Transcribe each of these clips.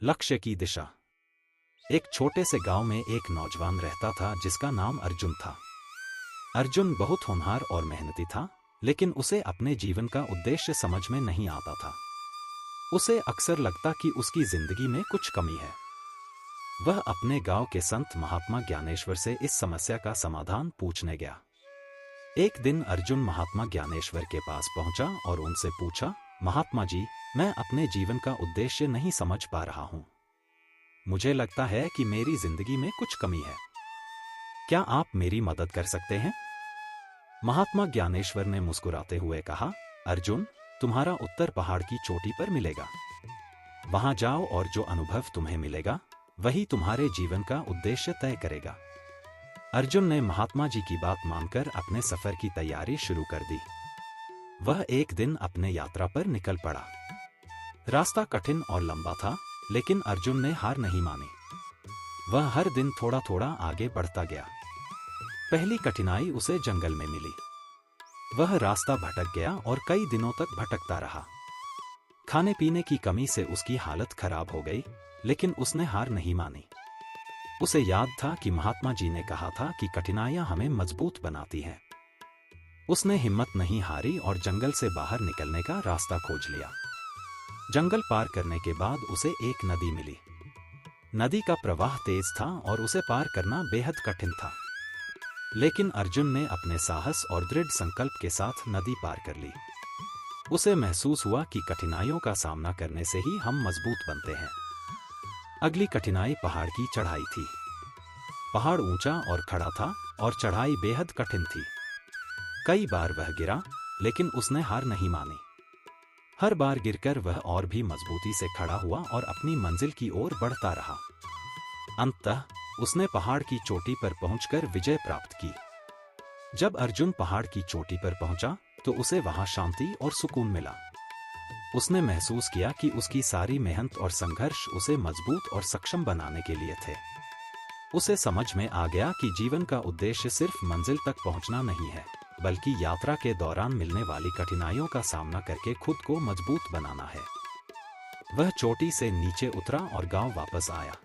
लक्ष्य की दिशा। एक छोटे से गांव में एक नौजवान रहता था जिसका नाम अर्जुन था। अर्जुन बहुत होनहार और मेहनती था, लेकिन उसे अपने जीवन का उद्देश्य समझ में नहीं आता था। उसे अक्सर लगता कि उसकी जिंदगी में कुछ कमी है। वह अपने गांव के संत महात्मा ज्ञानेश्वर से इस समस्या का समाधान पूछने गया। एक दिन अर्जुन महात्मा ज्ञानेश्वर के पास पहुंचा और उनसे पूछा, महात्मा जी, मैं अपने जीवन का उद्देश्य नहीं समझ पा रहा हूं। मुझे लगता है कि मेरी जिंदगी में कुछ कमी है। क्या आप मेरी मदद कर सकते हैं? महात्मा ज्ञानेश्वर ने मुस्कुराते हुए कहा, अर्जुन, तुम्हारा उत्तर पहाड़ की चोटी पर मिलेगा। वहां जाओ और जो अनुभव तुम्हें मिलेगा वही तुम्हारे जीवन का उद्देश्य तय करेगा। अर्जुन ने महात्मा जी की बात मानकर अपने सफर की तैयारी शुरू कर दी। वह एक दिन अपने यात्रा पर निकल पड़ा। रास्ता कठिन और लंबा था, लेकिन अर्जुन ने हार नहीं मानी। वह हर दिन थोड़ा थोड़ा आगे बढ़ता गया। पहली कठिनाई उसे जंगल में मिली। वह रास्ता भटक गया और कई दिनों तक भटकता रहा। खाने पीने की कमी से उसकी हालत खराब हो गई, लेकिन उसने हार नहीं मानी। उसे याद था कि महात्मा जी ने कहा था कि कठिनाइयां हमें मजबूत बनाती हैं। उसने हिम्मत नहीं हारी और जंगल से बाहर निकलने का रास्ता खोज लिया। जंगल पार करने के बाद उसे एक नदी मिली। नदी का प्रवाह तेज था और उसे पार करना बेहद कठिन था, लेकिन अर्जुन ने अपने साहस और दृढ़ संकल्प के साथ नदी पार कर ली। उसे महसूस हुआ कि कठिनाइयों का सामना करने से ही हम मजबूत बनते हैं। अगली कठिनाई पहाड़ की चढ़ाई थी। पहाड़ ऊंचा और खड़ा था और चढ़ाई बेहद कठिन थी। कई बार वह गिरा, लेकिन उसने हार नहीं मानी। हर बार गिरकर वह और भी मजबूती से खड़ा हुआ और अपनी मंजिल की ओर बढ़ता रहा। अंततः उसने पहाड़ की चोटी पर पहुंचकर विजय प्राप्त की। जब अर्जुन पहाड़ की चोटी पर पहुंचा तो उसे वहां शांति और सुकून मिला। उसने महसूस किया कि उसकी सारी मेहनत और संघर्ष उसे मजबूत और सक्षम बनाने के लिए थे। उसे समझ में आ गया कि जीवन का उद्देश्य सिर्फ मंजिल तक पहुंचना नहीं है, बल्कि यात्रा के दौरान मिलने वाली कठिनाइयों का सामना करके खुद को मजबूत बनाना है। वह चोटी से नीचे उतरा और गांव वापस आया।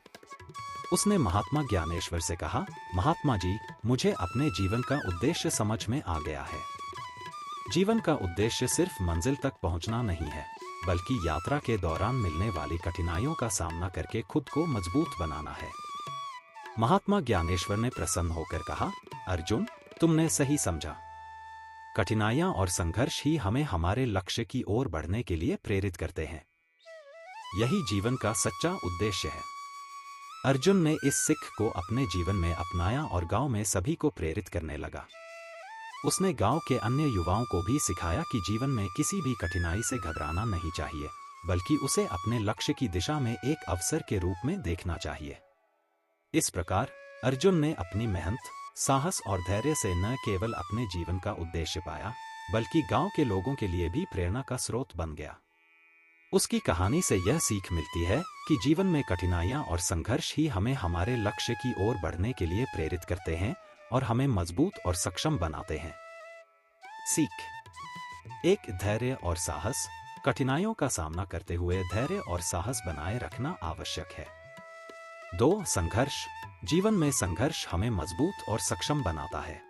उसने महात्मा ज्ञानेश्वर से कहा, महात्मा जी, मुझे अपने जीवन का उद्देश्य समझ में आ गया है। जीवन का उद्देश्य सिर्फ मंजिल तक पहुंचना नहीं है, बल्कि यात्रा के दौरान मिलने वाली कठिनाइयों का सामना करके खुद को मजबूत बनाना है। महात्मा ज्ञानेश्वर ने प्रसन्न होकर कहा, अर्जुन, तुमने सही समझा। कठिनाइयां और संघर्ष ही हमें हमारे लक्ष्य की ओर बढ़ने के लिए प्रेरित करते हैं। यही जीवन का सच्चा उद्देश्य है। अर्जुन ने इस सीख को अपने जीवन में अपनाया और गांव में सभी को प्रेरित करने लगा। उसने गांव के अन्य युवाओं को भी सिखाया कि जीवन में किसी भी कठिनाई से घबराना नहीं चाहिए, बल्कि उसे अपने लक्ष्य की दिशा में एक अवसर के रूप में देखना चाहिए। इस प्रकार अर्जुन ने अपनी मेहनत, साहस और धैर्य से न केवल अपने जीवन का उद्देश्य पाया, बल्कि गांव के लोगों के लिए भी प्रेरणा का स्रोत बन गया। उसकी कहानी से यह सीख मिलती है कि जीवन में कठिनाइयां और संघर्ष ही हमें हमारे लक्ष्य की ओर बढ़ने के लिए प्रेरित करते हैं और हमें मजबूत और सक्षम बनाते हैं। सीख एक, धैर्य और साहस। कठिनाइयों का सामना करते हुए धैर्य और साहस बनाए रखना आवश्यक है। 2, संघर्ष। जीवन में संघर्ष हमें मजबूत और सक्षम बनाता है।